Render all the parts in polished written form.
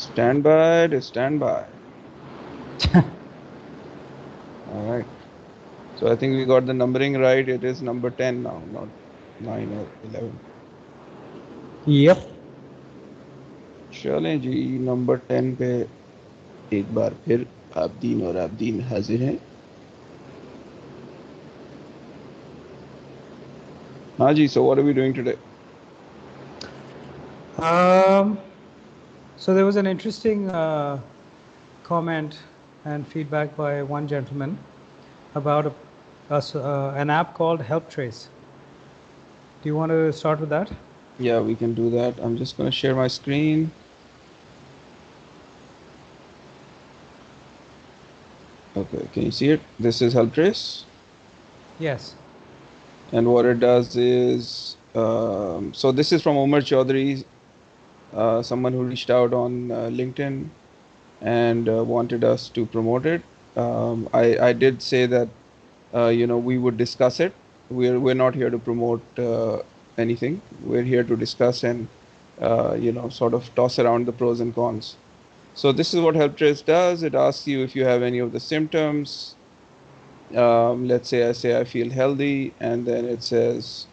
Stand by to stand by. All right. So I think we got the numbering right. It is number 10 now, not 9 or 11. Yep. चलें जी number 10 पे एक बार फिर आबदीन और आबदीन हाजिर हैं. हाँ जी, so what are we doing today? Um, so there was an interesting comment and feedback by one gentleman about an app called Help Trace. Do you want to start with that? Yeah, we can do that. I'm just going to share my screen. Okay, can you see it? This is Helptrace. Yes. And what it does is, so this is from Omar Chaudhary, someone who reached out on LinkedIn and wanted us to promote it. I did say that we would discuss it. We're not here to promote anything. We're here to discuss and sort of toss around the pros and cons. So this is what Help Trace does. It asks you if you have any of the symptoms. Let's say I feel healthy, and then it says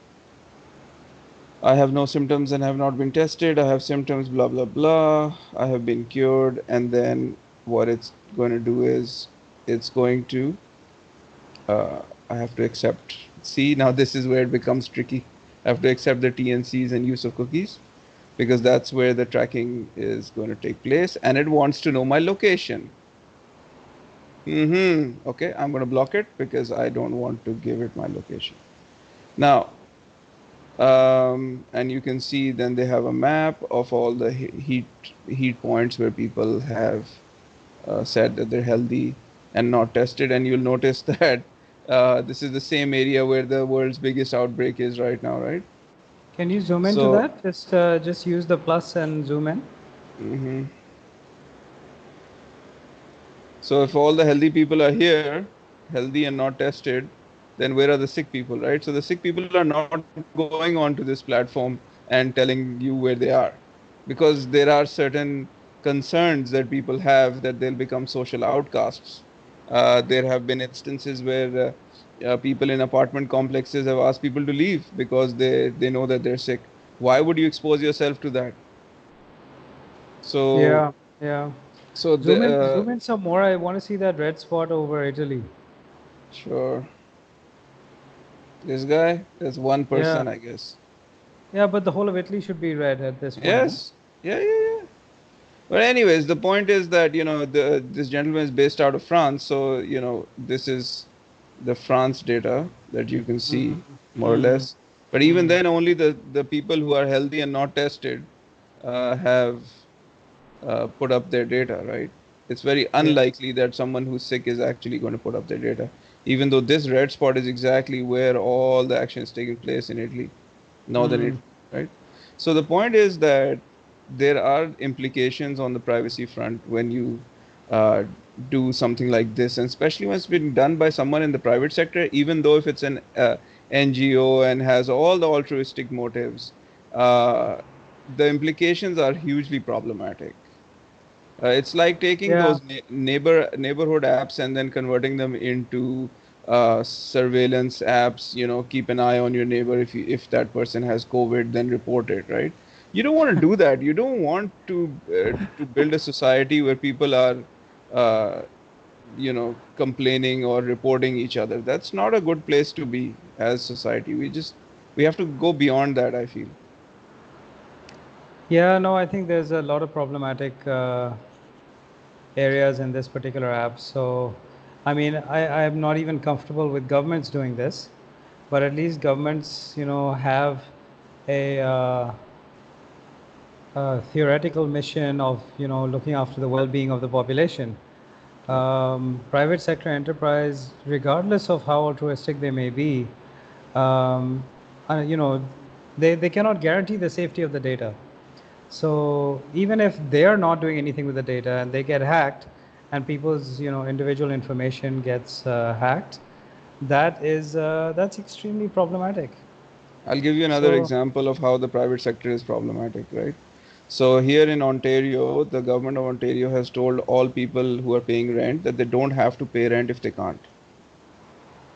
I have no symptoms and have not been tested. I have symptoms, blah blah blah. I have been cured, and then what it's going to do is it's going to I have to accept. See, now this is where it becomes tricky. I have to accept the TNCs and use of cookies because that's where the tracking is going to take place, and it wants to know my location. Okay, I'm going to block it because I don't want to give it my location. Now, and you can see then they have a map of all the heat points where people have said that they're healthy and not tested, and you'll notice that this is the same area where the world's biggest outbreak is right now, right? Can you zoom into So, that? Just use the plus and zoom in. mhm. So if all the healthy people are here, healthy and not tested, then where are the sick people, right? So the sick people are not going onto this platform and telling you where they are, because there are certain concerns that people have that they'll become social outcasts. There have been instances where people in apartment complexes have asked people to leave because they know that they're sick. Why would you expose yourself to that? So Yeah, yeah. so the Zoom in some more. I want to see that red spot over Italy. sure. This guy, there's one Yeah, person, I guess. yeah, but the whole of Italy should be red at this point, no? Yes. Yeah, yeah, yeah. But anyways, the point is that, this gentleman is based out of France, so, this is the France data that you can see more or Mm-hmm. less. But even then, only the people who are healthy and not tested have put up their data, right? It's very Yeah. unlikely that someone who's sick is actually going to put up their data, even though this red spot is exactly where all the action is taking place in Italy. Northern Mm. Italy, right? So the point is that there are implications on the privacy front when you uh, do something like this, and especially when it's been done by someone in the private sector, even though if it's an NGO and has all the altruistic motives, uh, the implications are hugely problematic. It's like taking Yeah. those neighborhood apps and then converting them into surveillance apps. Keep an eye on your neighbor. If that person has COVID, then report it. Right? You don't want to do that. You don't want to build a society where people are, uh, complaining or reporting each other. That's not a good place to be as society. We have to go beyond that, I feel. Yeah, no, I think there's a lot of problematic areas in this particular app. So, I mean, I am not even comfortable with governments doing this, but at least governments, have a theoretical mission of, looking after the well-being of the population. Private sector enterprise, regardless of how altruistic they may be, um, they cannot guarantee the safety of the data. So even if they are not doing anything with the data and they get hacked, and people's individual information gets hacked, that's extremely problematic. I'll give you another So example of how the private sector is problematic, right? So here in Ontario, the government of Ontario has told all people who are paying rent that they don't have to pay rent if they can't,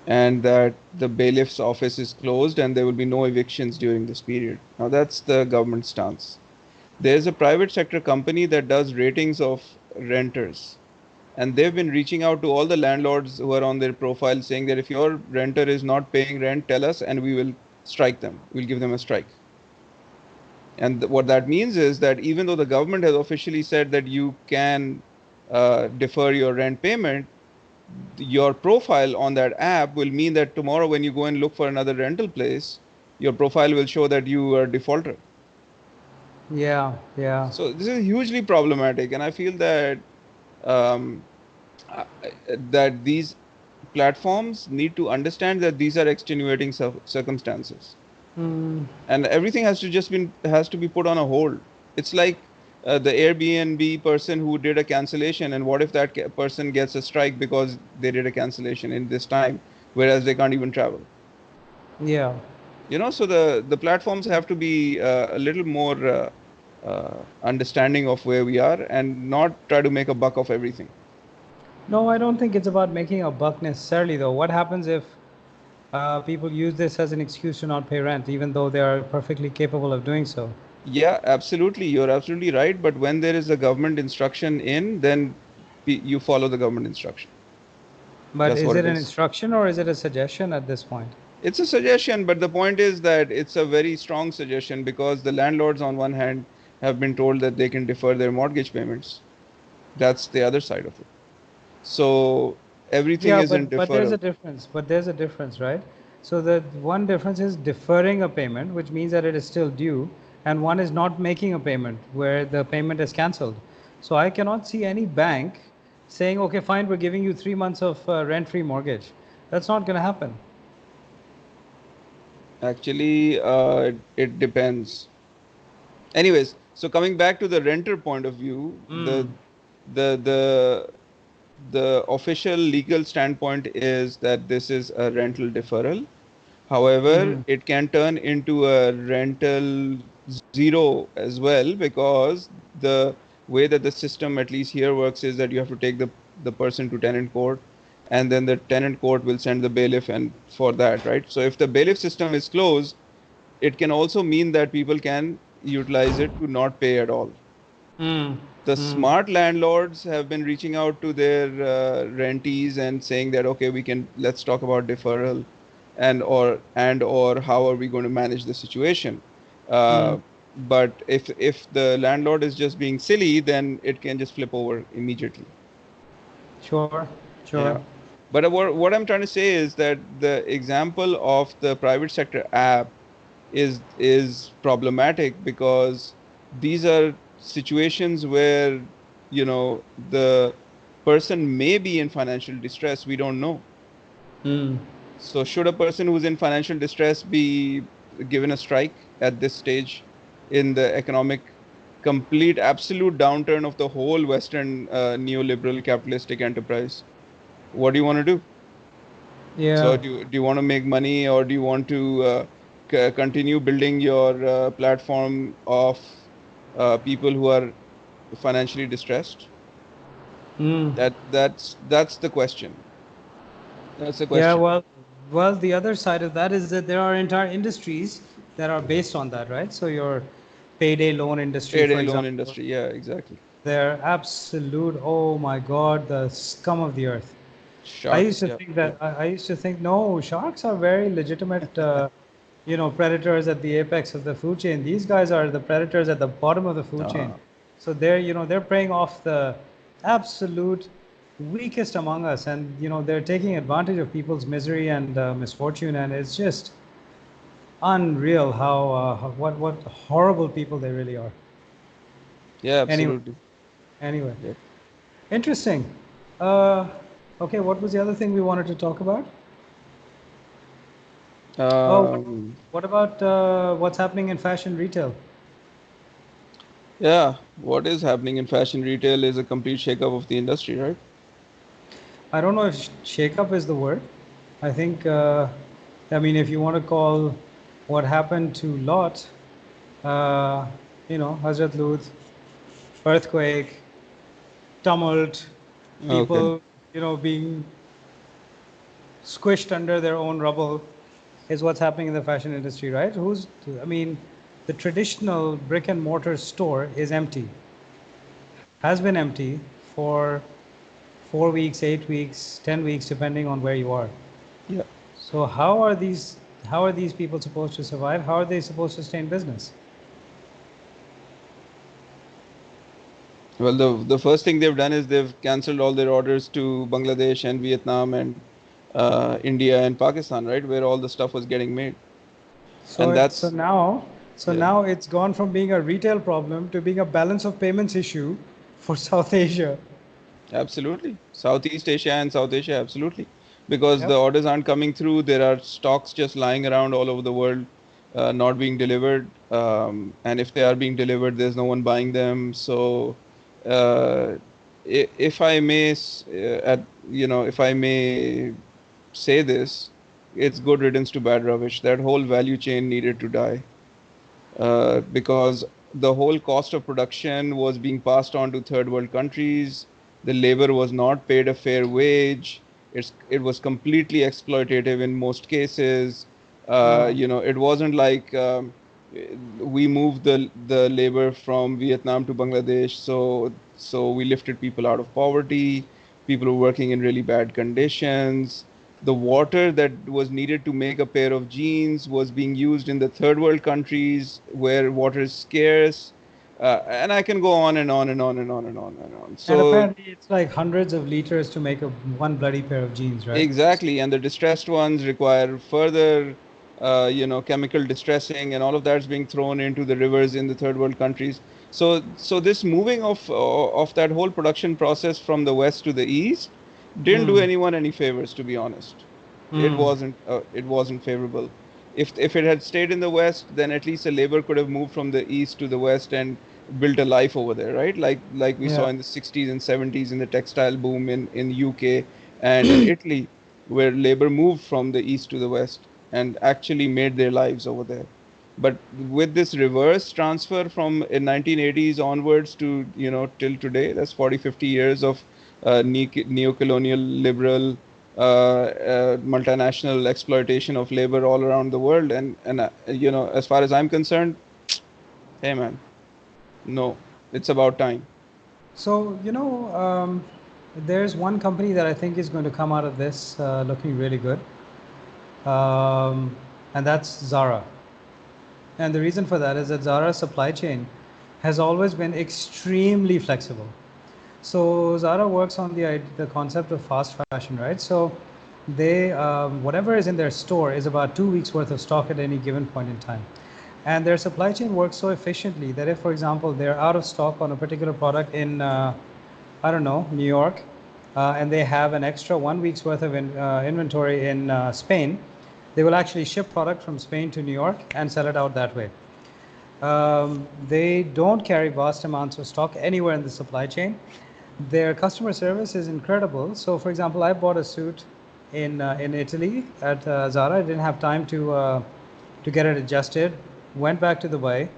and that the bailiff's office is closed and there will be no evictions during this period. Now that's the government stance. There's a private sector company that does ratings of renters, and they've been reaching out to all the landlords who are on their profile saying that if your renter is not paying rent, tell us and we will strike them. We'll give them a strike. And what that means is that even though the government has officially said that you can defer your rent payment, your profile on that app will mean that tomorrow when you go and look for another rental place, your profile will show that you are a defaulter. Yeah, yeah. So this is hugely problematic, and I feel that um, that these platforms need to understand that these are extenuating circumstances, Mm, and everything has to be put on a hold. It's like the Airbnb person who did a cancellation, and what if that person gets a strike because they did a cancellation in this time, whereas they can't even travel? yeah. So the platforms have to be a little more understanding of where we are and not try to make a buck of everything. No, I don't think it's about making a buck necessarily, though. What happens if people use this as an excuse to not pay rent, even though they are perfectly capable of doing so? Yeah, absolutely. You're absolutely right. But when there is a government instruction in, then you follow the government instruction. But That's is what it it an is. instruction or is it a suggestion at this point? It's a suggestion, but the point is that it's a very strong suggestion because the landlords, on one hand, have been told that they can defer their mortgage payments. That's the other side of it. So everything Yeah, is in but there's a deferral. difference. But there's a difference, right? So the one difference is deferring a payment, which means that it is still due, and one is not making a payment where the payment is cancelled. So I cannot see any bank saying, "Okay, fine, we're giving you 3 months of rent-free mortgage." That's not going to happen. Actually, it depends. Anyways, so coming back to the renter point of view, Mm. the the the official legal standpoint is that this is a rental deferral. However, Mm-hmm. it can turn into a rental zero as well, because the way that the system, at least here, works is that you have to take the person to tenant court, and then the tenant court will send the bailiff and for that, right? So if the bailiff system is closed, it can also mean that people can utilize it to not pay at all. Mm. The Mm. smart landlords have been reaching out to their rentees and saying that, okay, let's talk about deferral, and or how are we going to manage the situation. Mm. Uh, but if the landlord is just being silly, then it can just flip over immediately. Sure. Sure. Yeah. But what I'm trying to say is that the example of the private sector app is problematic because these are situations where the person may be in financial distress. We don't know. Mm. So should a person who's in financial distress be given a strike at this stage in the economic complete absolute downturn of the whole Western neoliberal capitalistic enterprise? What do you want to do? So Yeah. do you want to make money, or do you want to continue building your platform of people who are financially distressed? Mm. That's the question. That's the Yeah, question. well, the other side of that is that there are entire industries that are based on that, right? So your payday loan industry, for Payday loan example, industry. Yeah, exactly. they're absolute, oh my God, the scum of the earth. I used Sharks. to Yeah, think yeah. that I used to think no, sharks are very legitimate, predators at the apex of the food chain. These guys are the predators at the bottom of the food chain. Uh, So they're preying off the absolute weakest among us, and they're taking advantage of people's misery and misfortune, and it's just unreal what horrible people they really are. yeah, Anyway, absolutely. anyway, Yep. interesting. Uh, okay, what was the other thing we wanted to talk about? Oh, Um, what about what's happening in fashion retail? yeah, what is happening in fashion retail is a complete shakeup of the industry, right? I don't know if shake-up is the word. I think, I mean, if you want to call what happened to Lot, uh, Hazrat Lut, earthquake, tumult, Okay. people, being squished under their own rubble is what's happening in the fashion industry, right? I mean, the traditional brick and mortar store is empty, has been empty for 4 weeks, 8 weeks, 10 weeks, depending on where you are. Yeah. So how are these people supposed to survive? How are they supposed to stay in business? Well, the first thing they've done is they've cancelled all their orders to Bangladesh and Vietnam and India and Pakistan, right, where all the stuff was getting made. So And it so that's now so yeah, now it's gone from being a retail problem to being a balance of payments issue for South Asia. absolutely. Southeast Asia and South Asia, absolutely. Because Yep. the orders aren't coming through, there are stocks just lying around all over the world, not being delivered. And if they are being delivered, there's no one buying them. So, uh, if I may, if I may say this, it's good riddance to bad rubbish. That whole value chain needed to die, because the whole cost of production was being passed on to third world countries. The labor was not paid a fair wage. It was completely exploitative in most cases. Uh, It wasn't like we moved the labor from Vietnam to Bangladesh, so we lifted people out of poverty. People were working in really bad conditions. The water that was needed to make a pair of jeans was being used in the third world countries where water is scarce. And I can go on and on and on and on and on and on. and So apparently it's like hundreds of liters to make a one bloody pair of jeans, right? exactly, and the distressed ones require further, chemical distressing, and all of that's being thrown into the rivers in the third world countries. So this moving of that whole production process from the west to the east didn't do Hmm. anyone any favors, to be honest. Hmm. It wasn't favorable. If it had stayed in the west, then at least the labor could have moved from the east to the west and built a life over there, right? Like we saw Yeah. in the 60s and 70s in the textile boom in UK and in Italy, where labor moved from the east to the west and actually made their lives over there. But with this reverse transfer from 1980s onwards to, till today, that's 40, 50 years of neo-colonial liberal multinational exploitation of labor all around the world. And as far as I'm concerned, hey man, no, it's about time. So, there's one company that I think is going to come out of this looking really good, um, and that's Zara. And the reason for that is that Zara's supply chain has always been extremely flexible. So Zara works on the concept of fast fashion, right? So they whatever is in their store is about 2 weeks worth of stock at any given point in time, and their supply chain works so efficiently that if, for example, they're out of stock on a particular product in I don't know, New York, and they have an extra 1 week's worth of inventory in Spain, they will actually ship product from Spain to New York and sell it out that way. They don't carry vast amounts of stock anywhere in the supply chain. Their customer service is incredible. So, for example, I bought a suit in Italy at Zara. I didn't have time to get it adjusted. Went back to Dubai.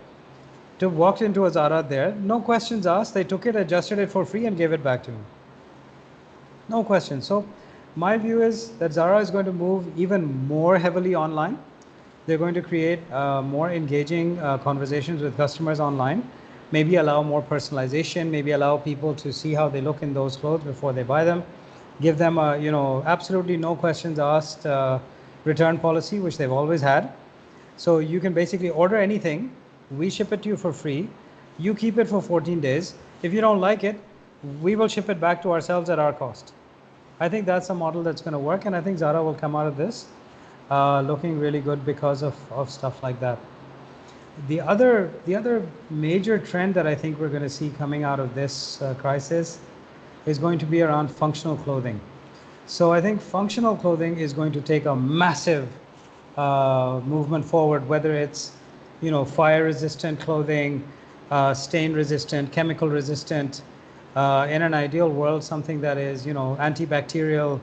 Walked into a Zara there. No questions asked. They took it, adjusted it for free, and gave it back to me. No question. So my view is that Zara is going to move even more heavily online. They're going to create more engaging conversations with customers online, maybe allow more personalization, maybe allow people to see how they look in those clothes before they buy them, give them a, absolutely no questions asked return policy, which they've always had. So you can basically order anything, we ship it to you for free, you keep it for 14 days. If you don't like it, we will ship it back to ourselves at our cost. I think that's a model that's going to work, and I think Zara will come out of this looking really good because of stuff like that. The other major trend that I think we're going to see coming out of this crisis is going to be around functional clothing. So I think functional clothing is going to take a massive movement forward, whether it's fire resistant clothing, stain resistant, chemical resistant. In an ideal world, something that is antibacterial,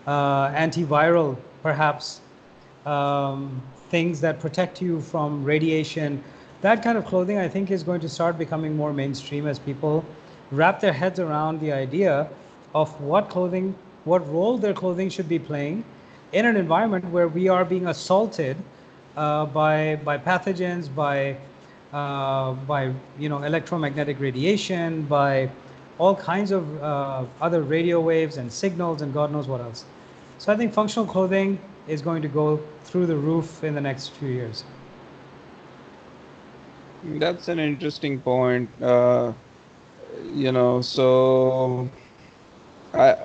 antiviral, perhaps, things that protect you from radiation, that kind of clothing, I think, is going to start becoming more mainstream as people wrap their heads around the idea of what role their clothing should be playing in an environment where we are being assaulted by pathogens, by electromagnetic radiation, by all kinds of other radio waves and signals and God knows what else. So I think functional clothing is going to go through the roof in the next few years. That's an interesting point. So I,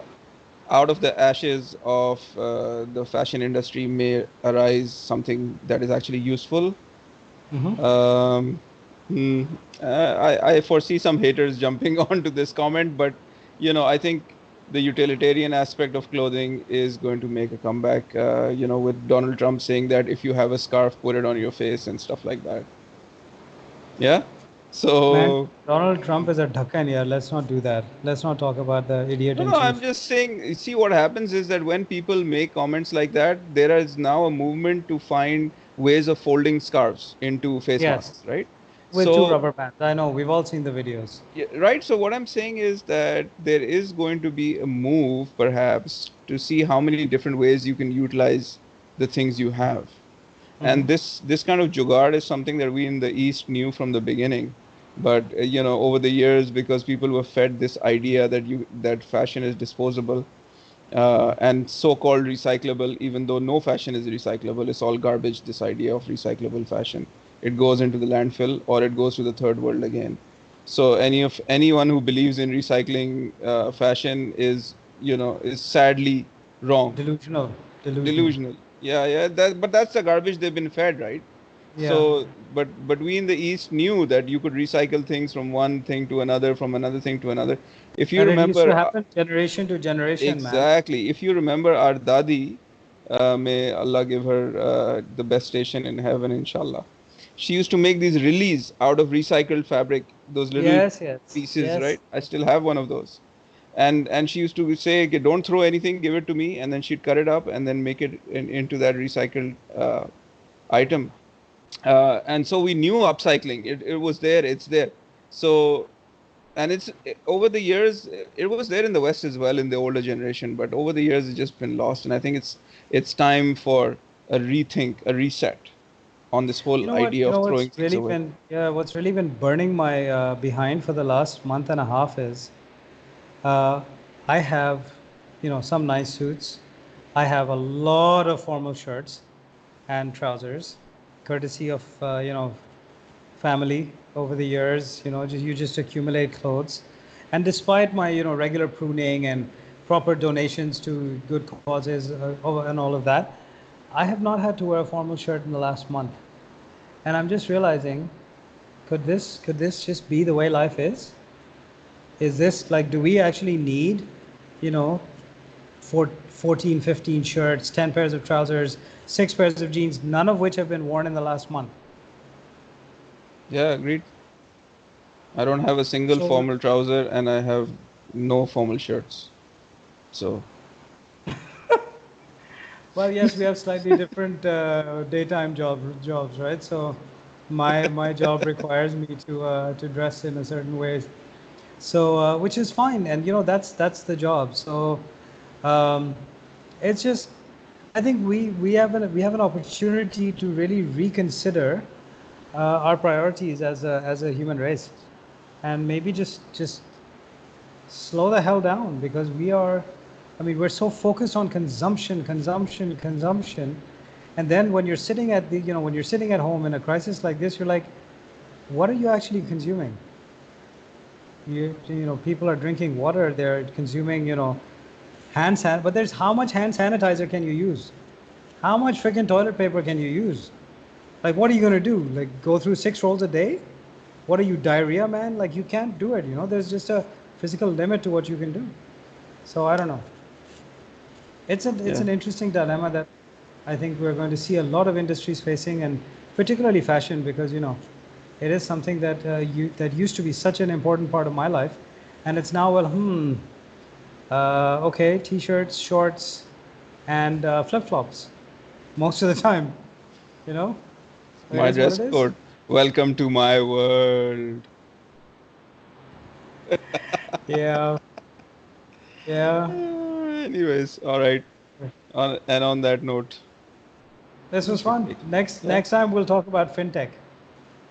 out of the ashes of the fashion industry may arise something that is actually useful. Mm-hmm. Um, hmm, I foresee some haters jumping onto this comment, but I think the utilitarian aspect of clothing is going to make a comeback. With Donald Trump saying that if you have a scarf, put it on your face and stuff like that. Yeah. Man, So Donald Trump is a dhakkan, yeah. Let's not do that. Let's not talk about the idiot no, in no, I'm chief. just saying, you see what happens is that when people make comments like that, there is now a movement to find ways of folding scarves into face Yes, masks, right? with two So rubber bands. I know, we've all seen the videos. yeah, right. So what I'm saying is that there is going to be a move, perhaps, to see how many different ways you can utilize the things you have. Mm-hmm. And this kind of jugaad is something that we in the East knew from the beginning. But over the years, because people were fed this idea that fashion is disposable, and so-called recyclable, even though no fashion is recyclable, it's all garbage. This idea of recyclable fashion, it goes into the landfill or it goes to the third world again. So anyone who believes in recycling fashion is sadly wrong. Delusional. Delusional. Delusional. Yeah, yeah. But that's the garbage they've been fed, right? Yeah. So, but we in the East knew that you could recycle things from one thing to another, from another thing to another. If you And it used to remember, happen generation to generation, man. exactly. If you remember our Dadi, may Allah give her the best station in heaven, inshallah. She used to make these release out of recycled fabric, those little Yes, yes, pieces, yes. right? I still have one of those. And she used to say, "Okay, don't throw anything, give it to me," and then she'd cut it up and then make it into that recycled item. And so we knew upcycling. It was there. It's there. So and over the years it was there in the West as well in the older generation, but over the years it's just been lost. And I think it's time for a rethink, a reset on this whole idea You of know throwing what's things really away. been, yeah, what's really been burning my behind for the last month and a half is uh, I have, some nice suits. I have a lot of formal shirts and trousers, courtesy of, family over the years. You just accumulate clothes. And despite my, regular pruning and proper donations to good causes and all of that, I have not had to wear a formal shirt in the last month. And I'm just realizing, could this just be the way life is? Is this like, do we actually need, you know, 14, 15 shirts, 10 pairs of trousers, 6 pairs of jeans, none of which have been worn in the last month? Yeah, agreed. I don't have a single So, formal trouser and I have no formal shirts. So well, yes, we have slightly different daytime jobs, right? So, my job requires me to dress in a certain way, so which is fine, and that's the job. So, um, it's just, I think we have an opportunity to really reconsider our priorities as a human race, and maybe just slow the hell down, because I mean, we're so focused on consumption, consumption, consumption, and then when you're sitting when you're sitting at home in a crisis like this, you're like, what are you actually consuming? People are drinking water, they're consuming but there's, how much hand sanitizer can you use? How much freaking toilet paper can you use? Like, what are you gonna do? Like, go through 6 rolls a day? What are you, diarrhea, man? Like, you can't do it. There's just a physical limit to what you can do. So I don't know. It's yeah, an interesting dilemma that I think we're going to see a lot of industries facing, and particularly fashion, because it is something that used to be such an important part of my life, and it's now, well, okay, t-shirts, shorts, and flip-flops most of the time. You know, it my is what dress it is. code. Welcome to my world. Yeah, yeah. Anyways, all right. On that note, This we was should fun. take. Yeah, Next time we'll talk about fintech.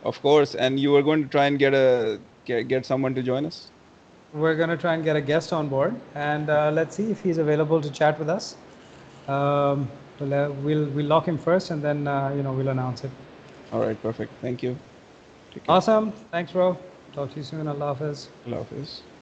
of course. And you were going to try and get someone to join us. We're going to try and get a guest on board, and let's see if he's available to chat with us. Um, we'll lock him first, and then we'll announce it. All right, perfect. Thank you. Take care. Awesome. Thanks, bro. Talk to you soon. Allah Hafiz. Allah Hafiz.